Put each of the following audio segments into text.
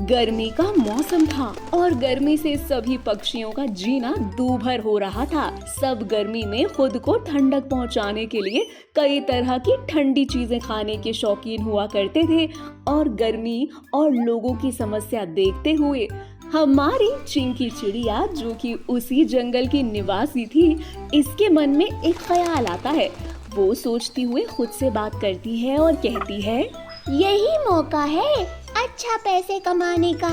गर्मी का मौसम था और गर्मी से सभी पक्षियों का जीना दूभर हो रहा था। सब गर्मी में खुद को ठंडक पहुंचाने के लिए कई तरह की ठंडी चीजें खाने के शौकीन हुआ करते थे और गर्मी और लोगों की समस्या देखते हुए हमारी चिंकी चिड़िया, जो कि उसी जंगल की निवासी थी, इसके मन में एक ख्याल आता है। वो सोचती हुए खुद से बात करती है और कहती है, यही मौका है अच्छा पैसे कमाने का।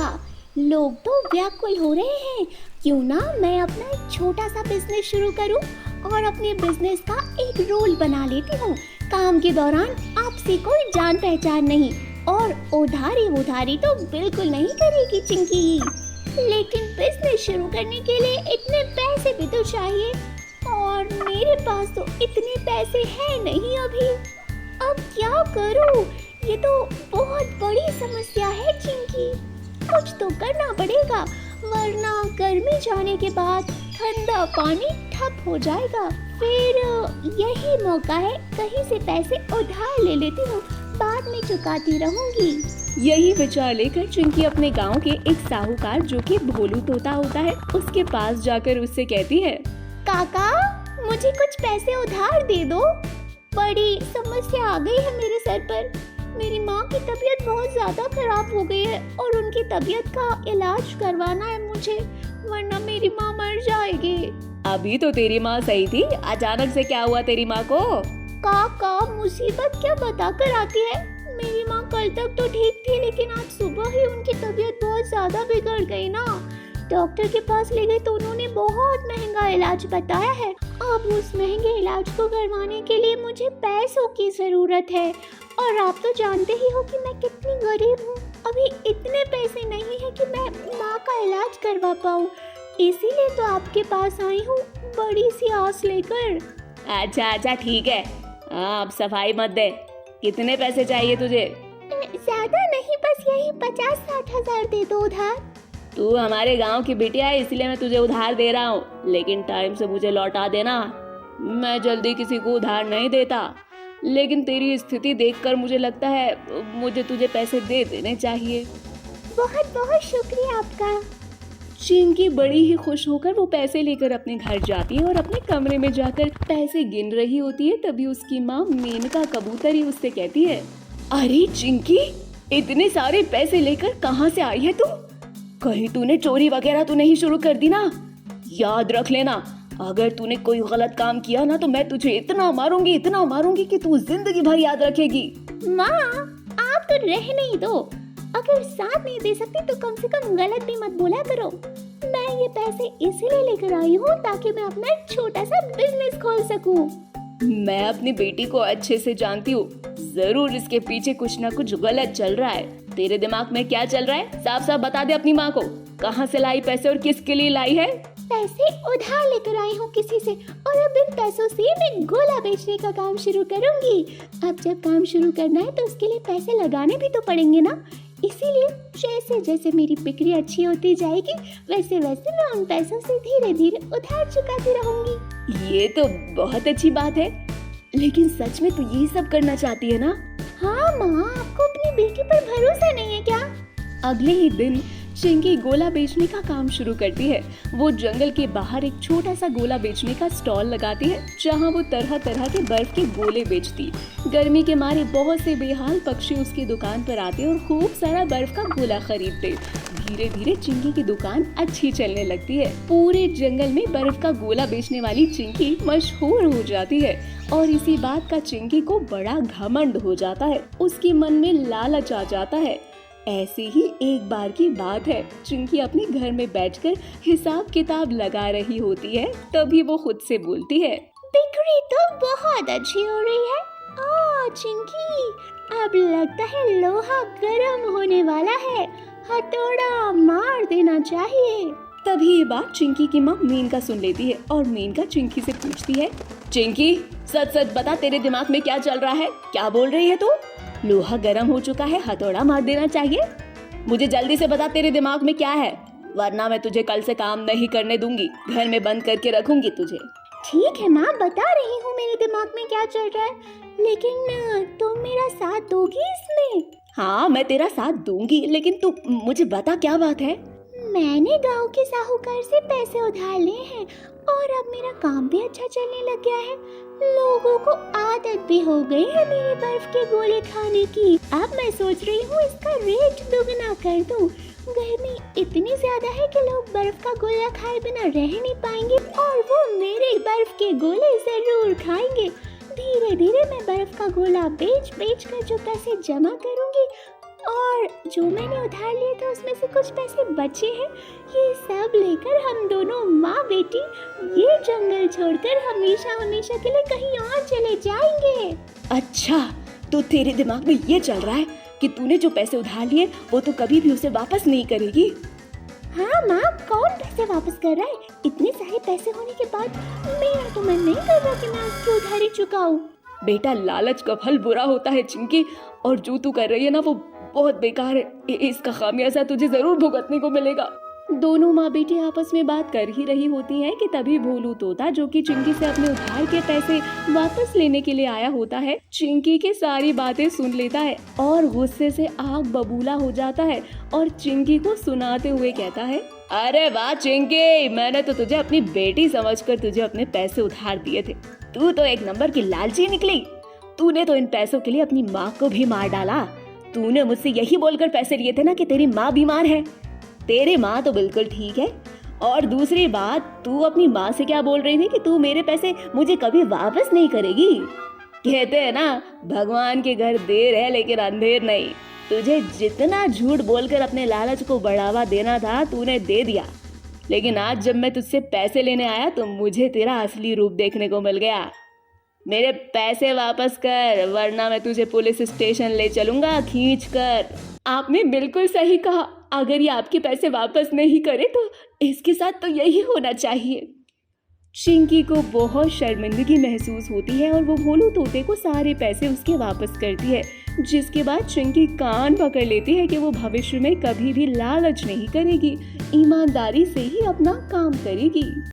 लोग तो व्याकुल हो रहे हैं, क्यों ना मैं अपना एक छोटा सा बिजनेस शुरू करूं और अपने बिजनेस का एक रोल बना लेती हूं। काम के दौरान आपसे कोई जान पहचान नहीं और उधारी तो बिल्कुल नहीं करेगी चिंकी। लेकिन बिजनेस शुरू करने के लिए इतने पैसे भी तो चाहिए और मेरे पास तो इतने पैसे हैं नहीं अभी। अब क्या करूं? ये तो बहुत बड़ी समस्या है चिंकी। कुछ तो करना पड़ेगा, वरना गर्मी जाने के बाद ठंडा पानी ठप हो जाएगा। फिर यही मौका है, कहीं से पैसे उधार ले लेती हूँ, बाद में चुकाती रहूंगी। यही विचार लेकर चिंकी अपने गांव के एक साहूकार, जो कि भोलू तोता होता है, उसके पास जाकर उससे कहती है, काका मुझे कुछ पैसे उधार दे दो। बड़ी समस्या आ गई है मेरे सर पर। मेरी माँ की तबीयत बहुत ज्यादा खराब हो गई है और उनकी तबीयत का इलाज करवाना है मुझे, वरना मेरी माँ मर जाएगी। अभी तो तेरी माँ सही थी, अचानक से क्या हुआ तेरी माँ को? काका मुसीबत क्या बता कर आती है। मेरी माँ कल तक तो ठीक थी, लेकिन आज सुबह ही उनकी तबीयत बहुत ज्यादा बिगड़ गई ना। डॉक्टर के पास ले गई तो उन्होंने बहुत महंगा इलाज बताया है। अब उस महंगे इलाज को करवाने के लिए मुझे पैसों की जरूरत है और आप तो जानते ही हो कि मैं कितनी गरीब हूँ। अभी इतने पैसे नहीं है कि मैं माँ का इलाज करवा पाऊँ, इसीलिए तो आपके पास आई हूँ बड़ी सी आस लेकर। अच्छा ठीक है, अब सफाई मत दे। कितने पैसे चाहिए तुझे? ज्यादा नहीं, बस यही 50-60 हजार दे दो उधार। तू हमारे गांव की बिटिया है, इसलिए मैं तुझे उधार दे रहा हूँ, लेकिन टाइम से मुझे लौटा देना। मैं जल्दी किसी को उधार नहीं देता, लेकिन तेरी स्थिति देखकर मुझे लगता है मुझे तुझे पैसे दे देने चाहिए। बहुत बहुत शुक्रिया आपका। चिंकी बड़ी ही खुश होकर वो पैसे लेकर अपने घर जाती है और अपने कमरे में जाकर पैसे गिन रही होती है। तभी उसकी माँ मेनका कबूतर ही उससे कहती है, अरे चिंकी, इतने सारे पैसे लेकर कहाँ से आई है तू? कहीं तूने चोरी वगैरह तो नहीं शुरू कर दी ना? याद रख लेना, अगर तूने कोई गलत काम किया ना तो मैं तुझे इतना मारूंगी कि तू जिंदगी भर याद रखेगी। माँ आप तो रहने ही दो, अगर साथ नहीं दे सकती तो कम से कम गलत भी मत बोला करो। मैं ये पैसे इसीलिए लेकर आई हूँ ताकि मैं अपना एक छोटा सा बिजनेस खोल सकूँ। मैं अपनी बेटी को अच्छे से जानती हूँ, जरूर इसके पीछे कुछ ना कुछ गलत चल रहा है। तेरे दिमाग में क्या चल रहा है? साफ साफ बता दे अपनी माँ को, कहाँ से लाई पैसे और किसके लिए लाई है? पैसे उधार लेकर आई हूँ किसी से और अब इन पैसों से मैं गोला बेचने का काम शुरू करूँगी। अब जब काम शुरू करना है तो उसके लिए पैसे लगाने भी तो पड़ेंगे ना, इसीलिए जैसे जैसे मेरी बिक्री अच्छी होती जाएगी वैसे वैसे मैं उन पैसों से धीरे धीरे उधार चुकाती रहूंगी। ये तो बहुत अच्छी बात है, लेकिन सच में तू यही सब करना चाहती है ना? हाँ माँ, आपको अपनी बेटी पर भरोसा नहीं है क्या? अगले ही दिन चिंकी गोला बेचने का काम शुरू करती है। वो जंगल के बाहर एक छोटा सा गोला बेचने का स्टॉल लगाती है, जहाँ वो तरह तरह के बर्फ के गोले बेचती। गर्मी के मारे बहुत से बेहाल पक्षी उसकी दुकान पर आते और खूब सारा बर्फ का गोला खरीदते। धीरे धीरे चिंकी की दुकान अच्छी चलने लगती है। पूरे जंगल में बर्फ का गोला बेचने वाली चिंकी मशहूर हो जाती है और इसी बात का चिंकी को बड़ा घमंड हो जाता है। उसके मन में लालच आ जाता है। ऐसी ही एक बार की बात है, चिंकी अपने घर में बैठकर हिसाब किताब लगा रही होती है। तभी वो खुद से बोलती है, बिक्री तो बहुत अच्छी हो रही है। चिंकी, अब लगता है लोहा गर्म होने वाला है, हथौड़ा मार देना चाहिए। तभी ये बात चिंकी की माँ मेनका सुन लेती है और मेनका चिंकी से पूछती है, चिंकी सच सच बता, तेरे दिमाग में क्या चल रहा है? क्या बोल रही है तू? लोहा गर्म हो चुका है, हथौड़ा मार देना चाहिए? मुझे जल्दी से बता तेरे दिमाग में क्या है, वरना मैं तुझे कल से काम नहीं करने दूंगी, घर में बंद करके रखूंगी तुझे। ठीक है माँ, बता रही हूँ मेरे दिमाग में क्या चल रहा है, लेकिन तुम मेरा साथ दोगी इसमें? हाँ, मैं तेरा साथ दूंगी, लेकिन तू मुझे बता क्या बात है। मैंने गांव के साहूकार से पैसे उधार लिए हैं और अब मेरा काम भी अच्छा चलने लग गया है। लोगों को आदत भी हो गई है मेरे बर्फ के गोले खाने की। अब मैं सोच रही हूँ इसका रेट दुगना कर दूं। गर्मी इतनी ज्यादा है कि लोग बर्फ का गोला खाए बिना रह नहीं पाएंगे और वो मेरे बर्फ के गोले जरूर खाएंगे। धीरे धीरे मैं बर्फ का गोला बेच बेच कर जो पैसे जमा करूंगी और जो मैंने उधार लिए थे उसमें से कुछ पैसे बचे हैं, ये सब लेकर हम दोनों माँ बेटी ये जंगल छोड़कर हमेशा हमेशा के लिए कहीं और चले जाएंगे। अच्छा, तो तेरे दिमाग में ये चल रहा है कि तूने जो पैसे उधार लिए वो तो कभी भी उसे वापस नहीं करेगी। हाँ माँ, कौन पैसे वापस कर रहा है? इतने सारे पैसे होने के बाद मेरा तो मन नहीं कर रहा कि मैं उसकी उधारी चुकाऊं। बेटा, लालच का फल बुरा होता है चिंकी, और जो तू कर रही है ना वो बहुत बेकार है। इसका खामियाजा तुझे जरूर भुगतने को मिलेगा। दोनों माँ बेटी आपस में बात कर ही रही होती हैं कि तभी भोलू तोता, जो कि चिंकी से अपने उधार के पैसे वापस लेने के लिए आया होता है, चिंकी की सारी बातें सुन लेता है और गुस्से से आग बबूला हो जाता है और चिंकी को सुनाते हुए कहता है, अरे वाह चिंकी, मैंने तो तुझे अपनी बेटी समझकर तुझे अपने पैसे उधार दिए थे। तू तो एक नंबर की लालची निकली। तूने तो इन पैसों के लिए अपनी माँ को भी मार डाला। तूने मुझसे यही बोलकर पैसे लिए थे ना कि तेरी माँ बीमार है। तेरी माँ तो बिल्कुल ठीक है। और दूसरी बात, तू अपनी माँ से क्या बोल रही थी कि तू मेरे पैसे मुझे कभी वापस नहीं करेगी। कहते हैं ना, भगवान के घर देर है लेकिन अंधेर नहीं। तुझे जितना झूठ बोलकर अपने लालच को बढ़ावा देना था तूने दे दिया, लेकिन आज जब मैं तुझसे पैसे लेने आया तो मुझे तेरा असली रूप देखने को मिल गया। मेरे पैसे वापस कर, वरना मैं तुझे पुलिस स्टेशन ले चलूंगा खींच कर। आपने बिल्कुल सही कहा। अगर ये आपके पैसे वापस नहीं करे तो इसके साथ तो यही होना चाहिए। चिंकी को बहुत शर्मिंदगी महसूस होती है और वो भोलू तोते को सारे पैसे उसके वापस करती है, जिसके बाद चिंकी कान पकड़ लेती है कि वो भविष्य में कभी भी लालच नहीं करेगी, ईमानदारी से ही अपना काम करेगी।